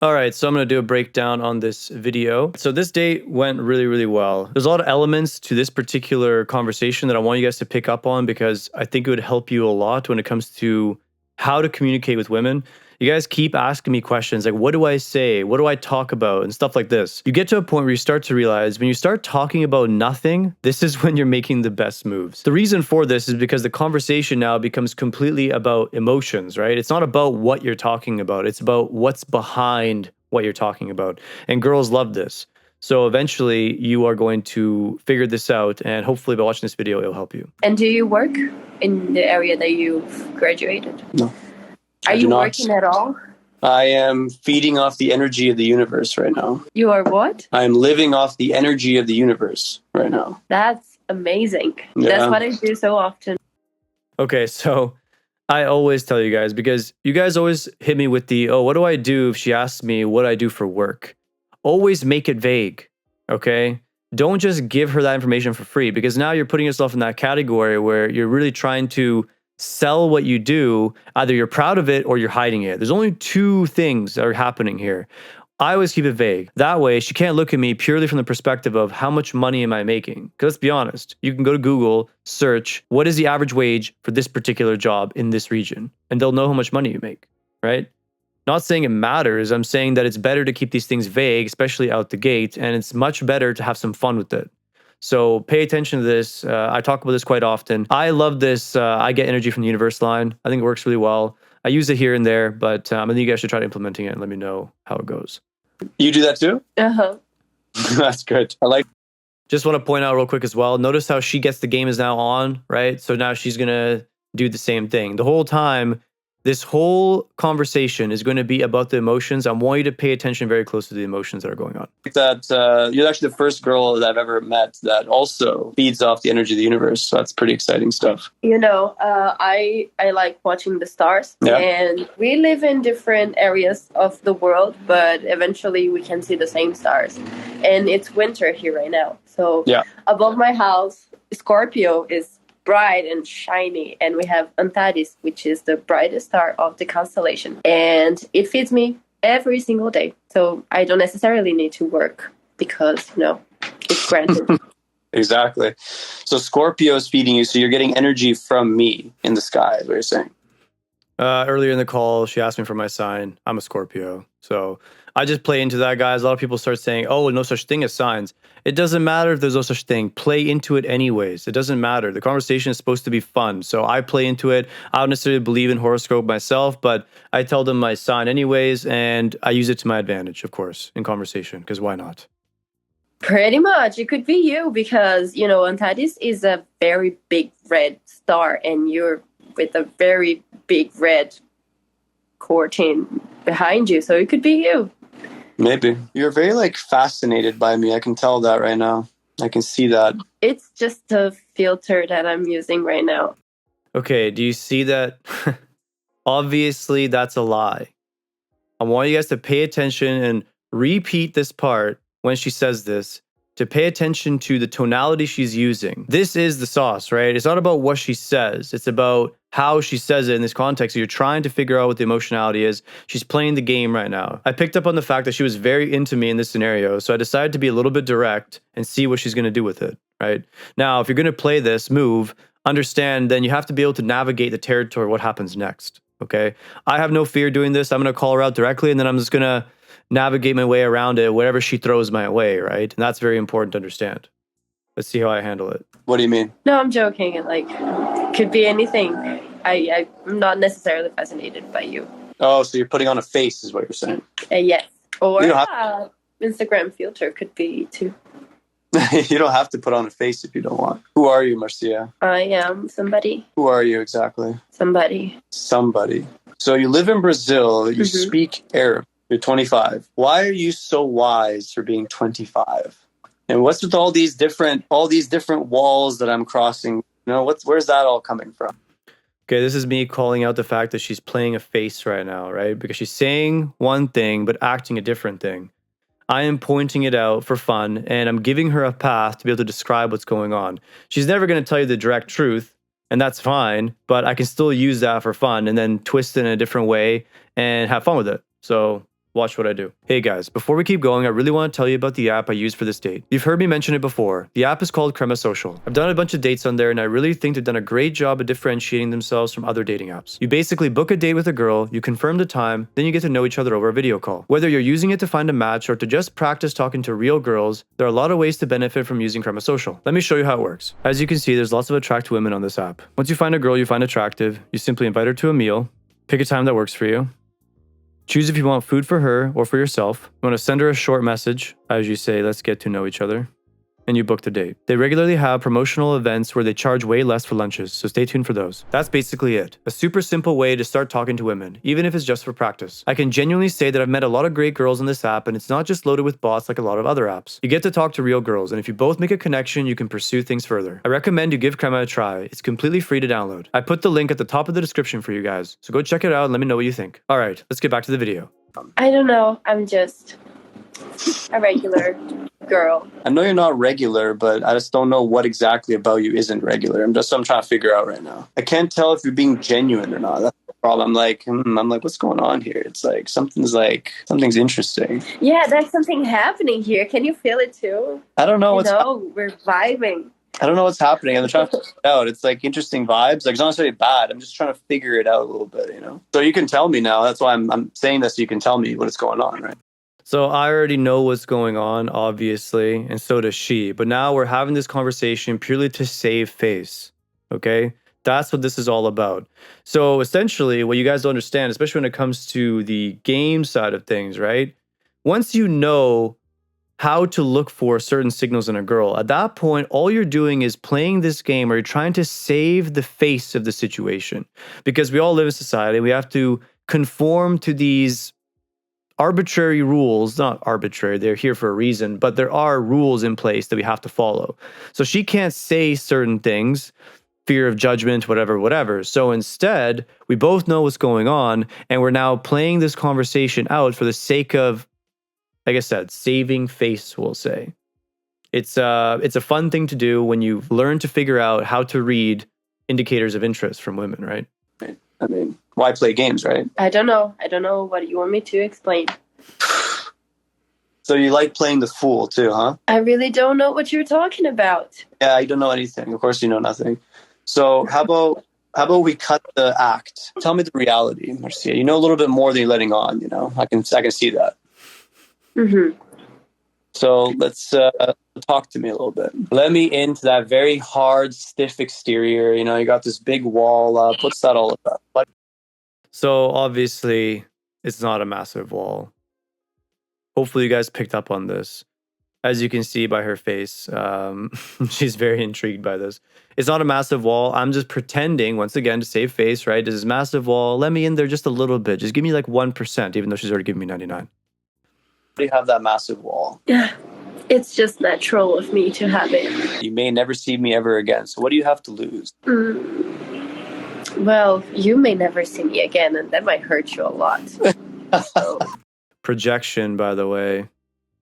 All right, so I'm going to do a breakdown on this video. So this date went really, really well. There's a lot of elements to this particular conversation that I want you guys to pick up on because I think it would help you a lot when it comes to how to communicate with women. You guys keep asking me questions like, what do I say? What do I talk about? And stuff like this. You get to a point where you start to realize when you start talking about nothing, this is when you're making the best moves. The reason for this is because the conversation now becomes completely about emotions, right? It's not about what you're talking about. It's about what's behind what you're talking about. And girls love this. So eventually you are going to figure this out, and hopefully by watching this video, it'll help you. And do you work in the area that you've graduated? No. Are you working at all? I am feeding off the energy of the universe right now. You are what? I'm living off the energy of the universe right now. That's amazing. Yeah. That's what I do so often. Okay, so I always tell you guys, because you guys always hit me with the, oh, what do I do if she asks me what I do for work? Always make it vague, okay? Don't just give her that information for free, because now you're putting yourself in that category where you're really trying to sell what you do. Either you're proud of it or you're hiding it. There's only two things that are happening here. I always keep it vague. That way, she can't look at me purely from the perspective of how much money am I making? Because let's be honest, you can go to Google, search, what is the average wage for this particular job in this region? And they'll know how much money you make, right? Not saying it matters. I'm saying that it's better to keep these things vague, especially out the gate, and it's much better to have some fun with it. So pay attention to this. I talk about this quite often. I love this. I get energy from the universe line. I think it works really well. I use it here and there, but I think you guys should try implementing it and let me know how it goes. You do that too? Uh-huh. That's good. I like. Just want to point out real quick as well. Notice how she gets the game is now on, right? So now she's going to do the same thing. The whole time, this whole conversation is going to be about the emotions. I want you to pay attention very close to the emotions that are going on. That you're actually the first girl that I've ever met that also feeds off the energy of the universe. So that's pretty exciting stuff. You know, I like watching the stars. Yeah. And we live in different areas of the world, but eventually we can see the same stars. And it's winter here right now. So yeah. Above my house, Scorpio is bright and shiny, and we have Antares, which is the brightest star of the constellation, and it feeds me every single day. So I don't necessarily need to work because, you know, it's granted. Exactly. So Scorpio is feeding you, so you're getting energy from me in the sky, is what you're saying. Earlier in the call, she asked me for my sign. I'm a Scorpio. So I just play into that, guys. A lot of people start saying, oh, no such thing as signs. It doesn't matter if there's no such thing. Play into it anyways. It doesn't matter. The conversation is supposed to be fun. So I play into it. I don't necessarily believe in horoscope myself, but I tell them my sign anyways, and I use it to my advantage, of course, in conversation, because why not? Pretty much. It could be you because, you know, Antares is a very big red star, and you're with a very big red curtain behind you. So it could be you. Maybe. You're very fascinated by me. I can tell that right now. I can see that. It's just a filter that I'm using right now. Okay, do you see that? Obviously, that's a lie. I want you guys to pay attention and repeat this part when she says this, to pay attention to the tonality she's using. This is the sauce, right? It's not about what she says. It's about how she says it in this context. So you're trying to figure out what the emotionality is. She's playing the game right now. I picked up on the fact that she was very into me in this scenario, so I decided to be a little bit direct and see what she's going to do with it, right? Now, if you're going to play this move, understand then you have to be able to navigate the territory of what happens next, okay? I have no fear doing this. I'm going to call her out directly, and then I'm just going to navigate my way around it, whatever she throws my way, right? And that's very important to understand. Let's see how I handle it. What do you mean? No, I'm joking. Could be anything. I'm not necessarily fascinated by you. Oh, so you're putting on a face is what you're saying. Yes. Or You don't Instagram filter could be too. You don't have to put on a face if you don't want. Who are you, Marcia? I am somebody. Who are you exactly? Somebody. Somebody. So you live in Brazil. You speak Arab. You're 25. Why are you so wise for being 25? And what's with all these different walls that I'm crossing? You know, where's that all coming from? Okay, this is me calling out the fact that she's playing a face right now, right? Because she's saying one thing but acting a different thing. I am pointing it out for fun, and I'm giving her a path to be able to describe what's going on. She's never going to tell you the direct truth, and that's fine, but I can still use that for fun and then twist it in a different way and have fun with it. So Watch what I do. Hey guys, before we keep going, I really want to tell you about the app I use for this date. You've heard me mention it before. The app is called CREMA SOCIAL. I've done a bunch of dates on there and I really think they've done a great job of differentiating themselves from other dating apps. You basically book a date with a girl, you confirm the time, then you get to know each other over a video call. Whether you're using it to find a match or to just practice talking to real girls, there are a lot of ways to benefit from using CREMA SOCIAL. Let me show you how it works. As you can see, there's lots of attractive women on this app. Once you find a girl you find attractive, you simply invite her to a meal, pick a time that works for you. Choose if you want food for her or for yourself. You want to send her a short message as you say, let's get to know each other. And you book the date. They regularly have promotional events where they charge way less for lunches, so stay tuned for those. That's basically it. A super simple way to start talking to women, even if it's just for practice. I can genuinely say that I've met a lot of great girls on this app, and it's not just loaded with bots like a lot of other apps. You get to talk to real girls, and if you both make a connection, you can pursue things further. I recommend you give CREMA a try. It's completely free to download. I put the link at the top of the description for you guys, so go check it out and let me know what you think. Alright, let's get back to the video. I don't know. I'm just a regular girl. I know you're not regular, but I just don't know what exactly about you isn't regular. I'm trying to figure out right now. I can't tell if you're being genuine or not. That's the problem. I'm like, what's going on here? It's like something's interesting. Yeah, there's something happening here. Can you feel it too? I don't know We're vibing. I don't know what's happening. I'm trying to figure it out. It's like interesting vibes. Like it's not necessarily bad. I'm just trying to figure it out a little bit, you know? So you can tell me now. That's why I'm saying this. So you can tell me what's going on, right? So I already know what's going on, obviously, and so does she. But now we're having this conversation purely to save face, okay? That's what this is all about. So essentially, what you guys don't understand, especially when it comes to the game side of things, right? Once you know how to look for certain signals in a girl, at that point, all you're doing is playing this game or you're trying to save the face of the situation. Because we all live in society, we have to conform to these arbitrary rules, not arbitrary, they're here for a reason, but there are rules in place that we have to follow. So she can't say certain things, fear of judgment, whatever. So instead, we both know what's going on, and we're now playing this conversation out for the sake of, like I said, saving face, we'll say. It's a fun thing to do when you've learned to figure out how to read indicators of interest from women, right? I mean, why play games, right? I don't know what you want me to explain. So you like playing the fool too, huh? I really don't know what you're talking about. Yeah, you don't know anything. Of course you know nothing. So how about we cut the act? Tell me the reality, Marcia. You know a little bit more than you're letting on, you know? I can see that. Mm-hmm. So let's talk to me a little bit. Let me into that very hard, stiff exterior. You know, you got this big wall up. What's that all about? So obviously, it's not a massive wall. Hopefully, you guys picked up on this. As you can see by her face, she's very intrigued by this. It's not a massive wall. I'm just pretending, once again, to save face, right? This is massive wall. Let me in there just a little bit. Just give me like 1%, even though she's already given me 99. Do you have that massive wall? Yeah, it's just natural of me to have it. You may never see me ever again. So what do you have to lose? Well, you may never see me again, and that might hurt you a lot. So. Projection, by the way.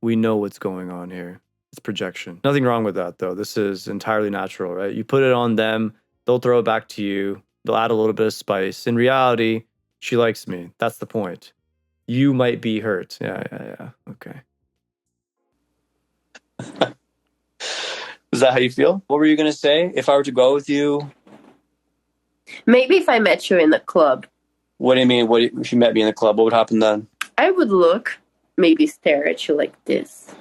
We know what's going on here. It's projection. Nothing wrong with that, though. This is entirely natural, right? You put it on them, they'll throw it back to you. They'll add a little bit of spice. In reality, she likes me. That's the point. You might be hurt. Yeah. Okay. Is that how you feel? What were you going to say? If I were to go with you? Maybe if I met you in the club. What do you mean? If you met me in the club, what would happen then? I would look, maybe stare at you like this.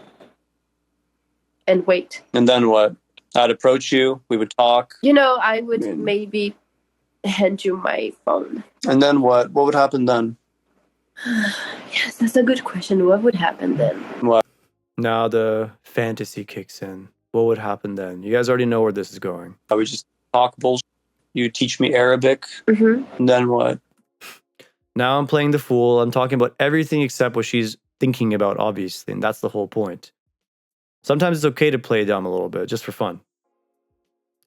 And wait. And then what? I'd approach you. We would talk. You know, I would maybe hand you my phone. And then what? What would happen then? Yes, that's a good question. What would happen then? What? Now the fantasy kicks in. What would happen then? You guys already know where this is going. I would just talk bullshit. You teach me Arabic. Mm-hmm. And then what? Now I'm playing the fool. I'm talking about everything except what she's thinking about, obviously. And that's the whole point. Sometimes it's okay to play dumb a little bit, just for fun.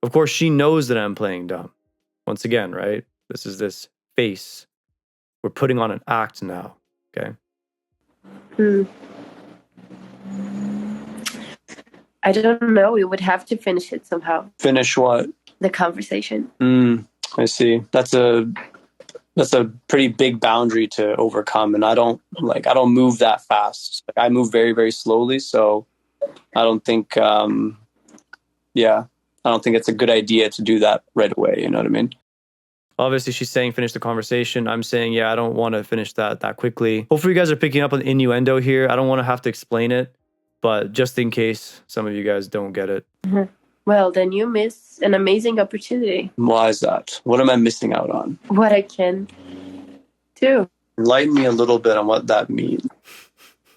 Of course, she knows that I'm playing dumb. Once again, right? This is this face. We're putting on an act now, okay? I don't know. We would have to finish it somehow. Finish what? The conversation. I see. That's a that's a pretty big boundary to overcome, and I don't move that fast. Like, I move very, very slowly, so I don't think I don't think it's a good idea to do that right away. You know what I mean? Obviously, she's saying finish the conversation. I'm saying, yeah, I don't want to finish that quickly. Hopefully, you guys are picking up on the innuendo here. I don't want to have to explain it, but just in case some of you guys don't get it. Mm-hmm. Well, then you miss an amazing opportunity. Why is that? What am I missing out on? What I can do. Enlighten me a little bit on what that means.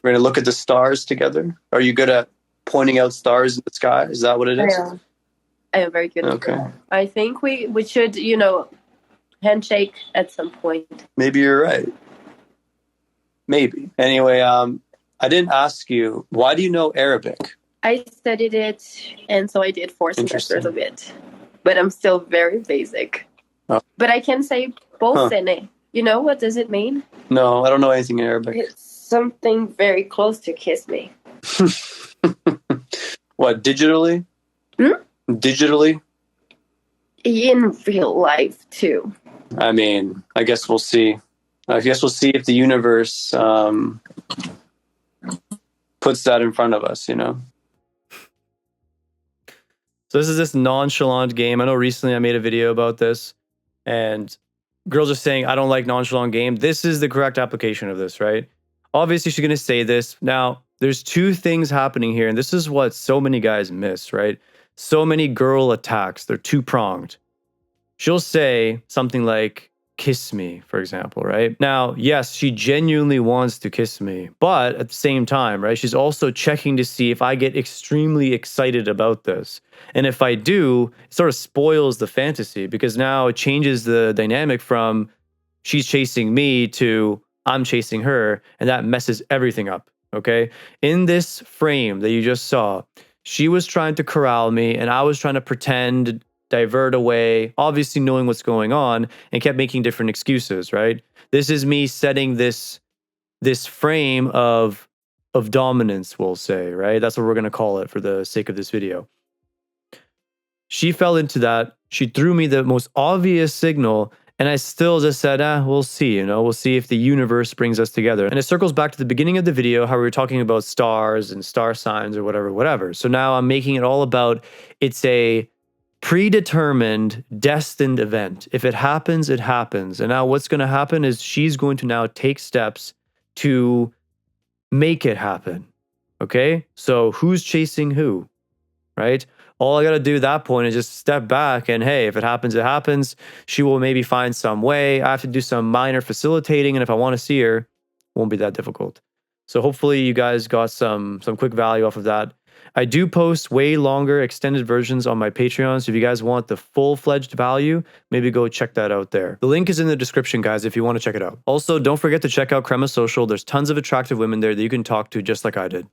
We're going to look at the stars together. Are you good at pointing out stars in the sky? Is that what it is? I am very good at that. I think we should, handshake at some point. Maybe you're right. Maybe. Anyway, I didn't ask you, why do you know Arabic? I studied it, and so I did 4 semesters of it. But I'm still very basic. Oh. But I can say Bolsene. You know, what does it mean? No, I don't know anything in Arabic. It's something very close to kiss me. What, digitally? Digitally? In real life, too. I mean, I guess we'll see. I guess we'll see if the universe puts that in front of us, So this is this nonchalant game. I know recently I made a video about this, and girls are saying, I don't like nonchalant game. This is the correct application of this, right? Obviously, she's going to say this. Now, there's 2 things happening here, and this is what so many guys miss, right? So many girl attacks. They're 2-pronged. She'll say something like, kiss me, for example, right? Now, yes, she genuinely wants to kiss me, but at the same time, right, she's also checking to see if I get extremely excited about this. And if I do, it sort of spoils the fantasy, because now it changes the dynamic from she's chasing me to I'm chasing her, and that messes everything up, okay? In this frame that you just saw, she was trying to corral me, and I was trying to pretend, divert away, obviously knowing what's going on, and kept making different excuses, right? This is me setting this frame of dominance, we'll say, right? That's what we're going to call it for the sake of this video. She fell into that. She threw me the most obvious signal, and I still just said, we'll see, we'll see if the universe brings us together. And it circles back to the beginning of the video, how we were talking about stars and star signs or whatever. So now I'm making it all about, it's a predetermined, destined event. If it happens, it happens. And now what's going to happen is she's going to now take steps to make it happen. Okay? So who's chasing who? Right? All I got to do at that point is just step back and, hey, if it happens, it happens. She will maybe find some way. I have to do some minor facilitating. And if I want to see her, it won't be that difficult. So hopefully you guys got some quick value off of that. I do post way longer extended versions on my Patreon, so if you guys want the full-fledged value, maybe go check that out there. The link is in the description, guys, if you want to check it out. Also, don't forget to check out CREMA Social. There's tons of attractive women there that you can talk to just like I did.